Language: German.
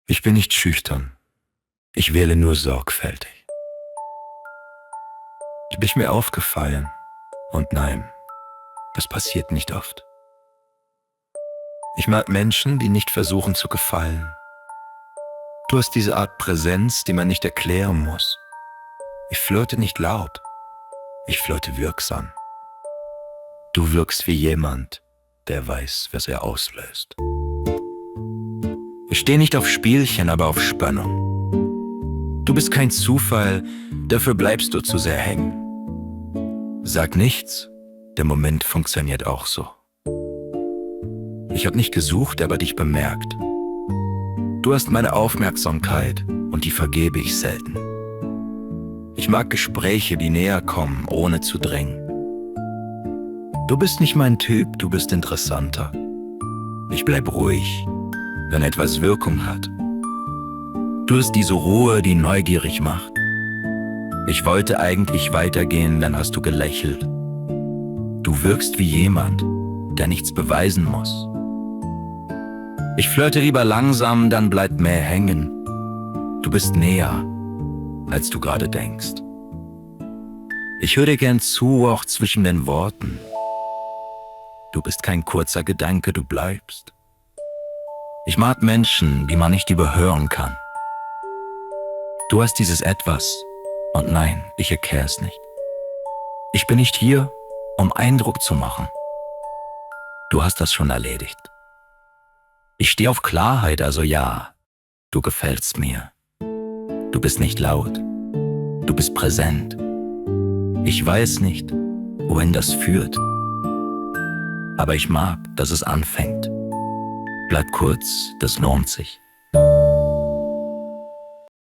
Ich bin nicht schüchtern. Ich wähle nur sorgfältig. Du bist mir aufgefallen. Und nein, das passiert nicht oft. Ich mag Menschen, die nicht versuchen zu gefallen. Du hast diese Art Präsenz, die man nicht erklären muss. Ich flirte nicht laut. Ich flirte wirksam. Du wirkst wie jemand, der weiß, was er auslöst. Ich stehe nicht auf Spielchen, aber auf Spannung. Du bist kein Zufall, dafür bleibst du zu sehr hängen. Sag nichts, der Moment funktioniert auch so. Ich hab nicht gesucht, aber dich bemerkt. Du hast meine Aufmerksamkeit und die vergebe ich selten. Ich mag Gespräche, die näher kommen, ohne zu drängen. Du bist nicht mein Typ, du bist interessanter. Ich bleib ruhig, wenn etwas Wirkung hat. Du hast diese Ruhe, die neugierig macht. Ich wollte eigentlich weitergehen, dann hast du gelächelt. Du wirkst wie jemand, der nichts beweisen muss. Ich flirte lieber langsam, dann bleibt mehr hängen. Du bist näher, als du gerade denkst. Ich höre dir gern zu, auch zwischen den Worten. Du bist kein kurzer Gedanke, du bleibst. Ich mag Menschen, die man nicht überhören kann. Du hast dieses Etwas, und nein, ich erkläre es nicht. Ich bin nicht hier, um Eindruck zu machen. Du hast das schon erledigt. Ich stehe auf Klarheit, also ja, du gefällst mir. Du bist nicht laut, du bist präsent. Ich weiß nicht, wohin das führt, aber ich mag, dass es anfängt. Bleib kurz, das lohnt sich.